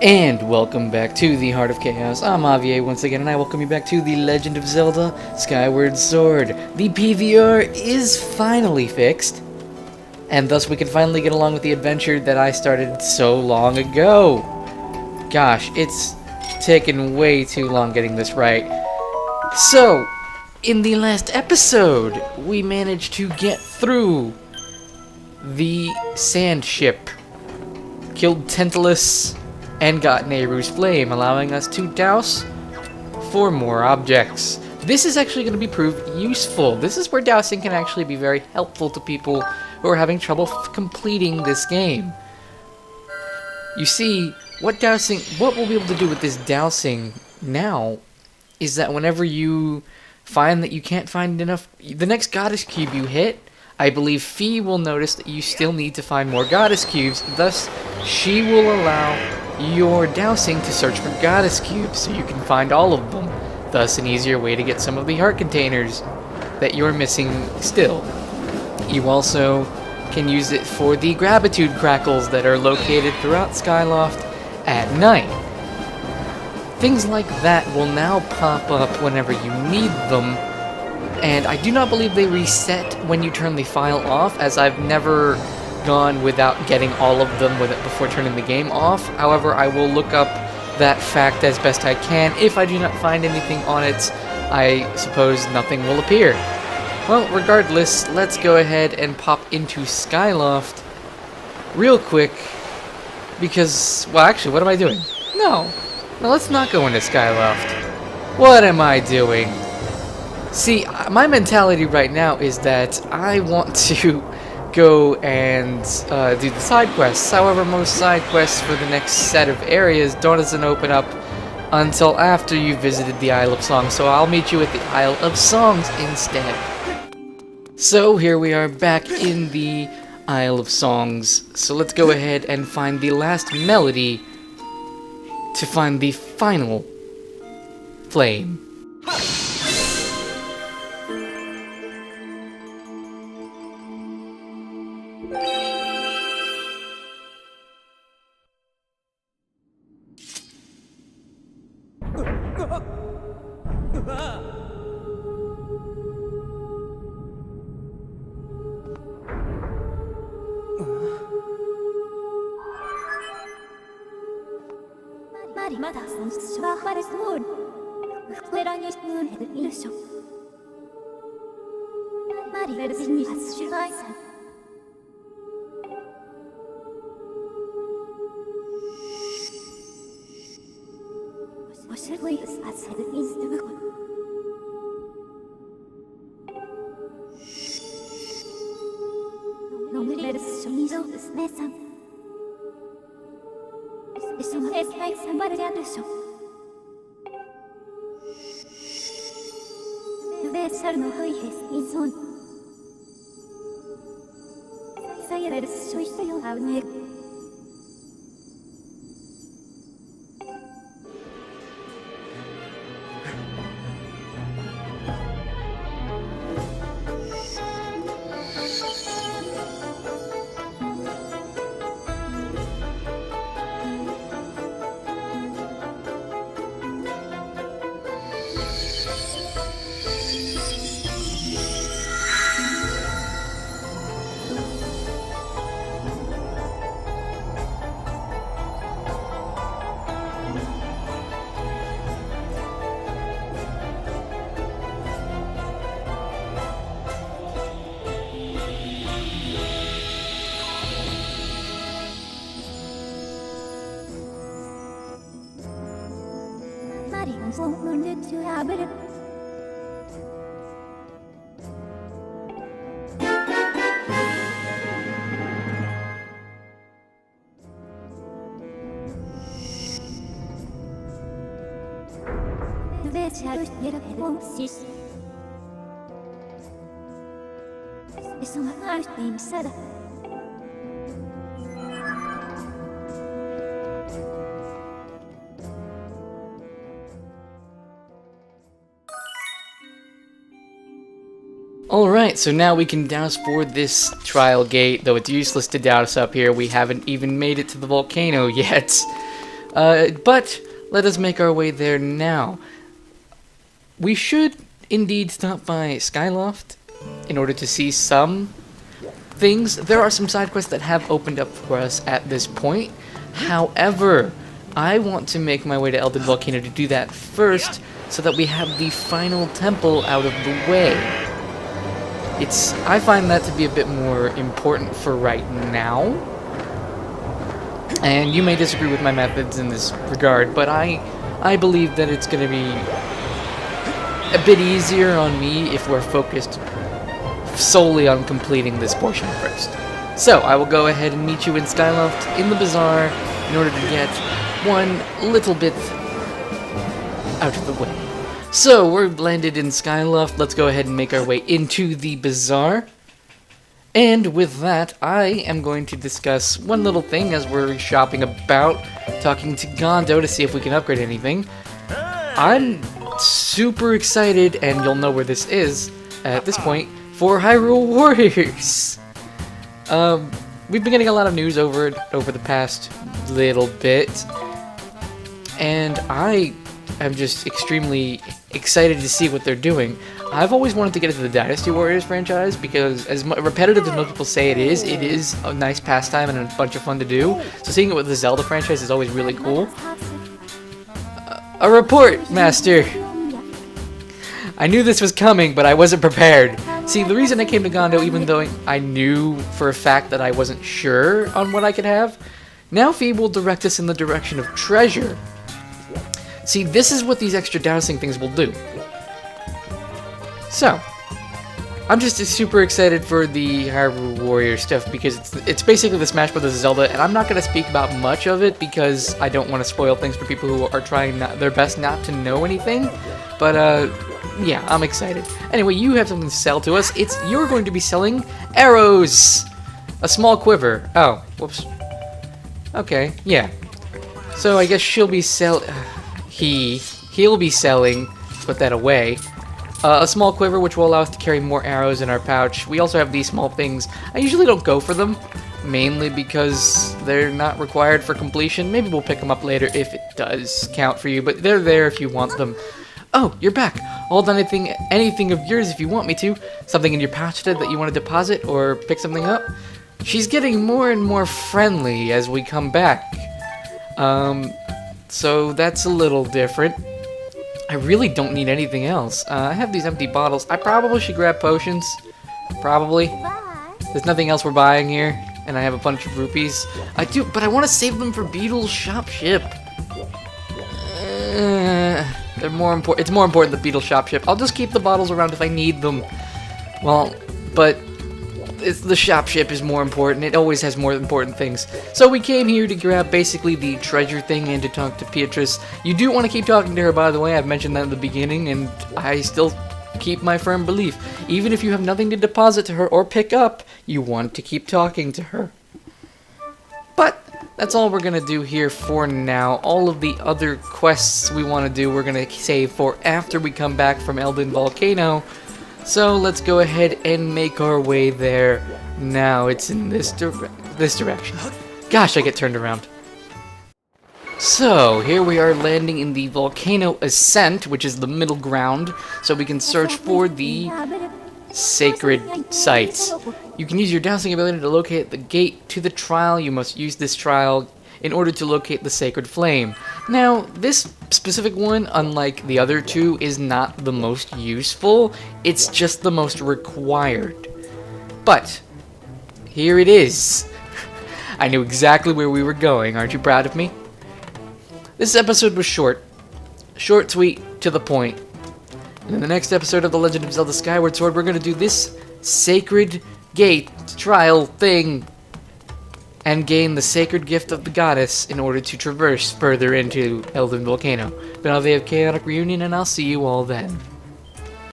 And welcome back to the Heart of Chaos. I'm Avier once again, and I welcome you back to The Legend of Zelda Skyward Sword. The PVR is finally fixed, and thus we can finally get along with the adventure that I started so long ago. Gosh, it's taken way too long getting this right. So, in the last episode, we managed to get through the Sandship, killed Tantalus, and got Nayru's flame, allowing us to douse 4 more objects. This is actually going to be proved useful. This is where dousing can actually be very helpful to people who are having trouble completing this game. You see, what we'll be able to do with this dousing now is that whenever you find that you can't find enough, the next goddess cube you hit, I believe Fee will notice that you still need to find more goddess cubes, thus she will allow your dousing to search for goddess cubes so you can find all of them, thus an easier way to get some of the heart containers that you're missing still. You also can use it for the gratitude crackles that are located throughout Skyloft at night. Things like that will now pop up whenever you need them, and I do not believe they reset when you turn the file off, as I've never gone without getting all of them with it before turning the game off. However, I will look up that fact as best I can. If I do not find anything on it, I suppose nothing will appear. Well, regardless, let's go ahead and pop into Skyloft real quick, because, well, actually, what am I doing? No, let's not go into Skyloft. What am I doing? See, my mentality right now is that I want to go and do the side quests. However, most side quests for the next set of areas doesn't open up until after you've visited the Isle of Songs, so I'll meet you at the Isle of Songs instead. So here we are back in the Isle of Songs, so let's go ahead and find the last melody to find the final flame. Alright, so now we can douse for this trial gate, though it's useless to douse up here. We haven't even made it to the volcano yet. But let us make our way there now. We should indeed stop by Skyloft in order to see some things. There are some side quests that have opened up for us at this point. However, I want to make my way to Elden Volcano to do that first, so that we have the final temple out of the way. I find that to be a bit more important for right now. And you may disagree with my methods in this regard, but I believe that it's going to be a bit easier on me if we're focused solely on completing this portion first. So, I will go ahead and meet you in Skyloft in the bazaar in order to get one little bit out of the way. So, we're landed in Skyloft. Let's go ahead and make our way into the bazaar. And with that, I am going to discuss one little thing as we're shopping about, talking to Gondo to see if we can upgrade anything. I'm super excited, and you'll know where this is at this point, for Hyrule Warriors. We've been getting a lot of news over the past little bit, and I am just extremely excited to see what they're doing. I've always wanted to get into the Dynasty Warriors franchise because, as repetitive as most people say it is a nice pastime and a bunch of fun to do. So seeing it with the Zelda franchise is always really cool. A report, Master! I knew this was coming, but I wasn't prepared. See, the reason I came to Gondo, even though I knew for a fact that I wasn't sure on what I could have, now Phoebe will direct us in the direction of treasure. See, this is what these extra dowsing things will do. So, I'm just super excited for the Hyrule Warrior stuff because it's basically the Smash Bros. Zelda, and I'm not going to speak about much of it because I don't want to spoil things for people who are trying their best not to know anything. But, yeah, I'm excited. Anyway, you have something to sell to us. You're going to be selling arrows! A small quiver. Oh, whoops. Okay, yeah. So I guess he'll be selling... Let's put that away. A small quiver, which will allow us to carry more arrows in our pouch. We also have these small things. I usually don't go for them, mainly because they're not required for completion. Maybe we'll pick them up later if it does count for you, but they're there if you want them. Oh, you're back. Hold on anything of yours if you want me to. Something in your pouch that you want to deposit or pick something up. She's getting more and more friendly as we come back. So that's a little different. I really don't need anything else. I have these empty bottles. I probably should grab potions. Probably. There's nothing else we're buying here. And I have a bunch of rupees. I do, but I want to save them for Beetle's shop ship. They're more important. It's more important than Beetle's shop ship. I'll just keep the bottles around if I need them. Well, but the shop ship is more important. It always has more important things. So we came here to grab basically the treasure thing and to talk to Beatrice. You do want to keep talking to her, by the way. I've mentioned that in the beginning, and I still keep my firm belief. Even if you have nothing to deposit to her or pick up, you want to keep talking to her. But that's all we're going to do here for now. All of the other quests we want to do, we're going to save for after we come back from Elden Volcano. So let's go ahead and make our way there now. It's in this direction. Gosh, I get turned around. So, here we are landing in the Volcano Ascent, which is the middle ground, so we can search for the sacred sites. You can use your dowsing ability to locate the gate to the trial. You must use this trial in order to locate the sacred flame. Now, this specific one, unlike the other two, is not the most useful. It's just the most required. But, here it is. I knew exactly where we were going. Aren't you proud of me? This episode was short. Short, sweet, to the point. And in the next episode of The Legend of Zelda Skyward Sword, we're going to do this sacred gate trial thing and gain the sacred gift of the goddess in order to traverse further into Elden Volcano. But I'll have a chaotic reunion, and I'll see you all then.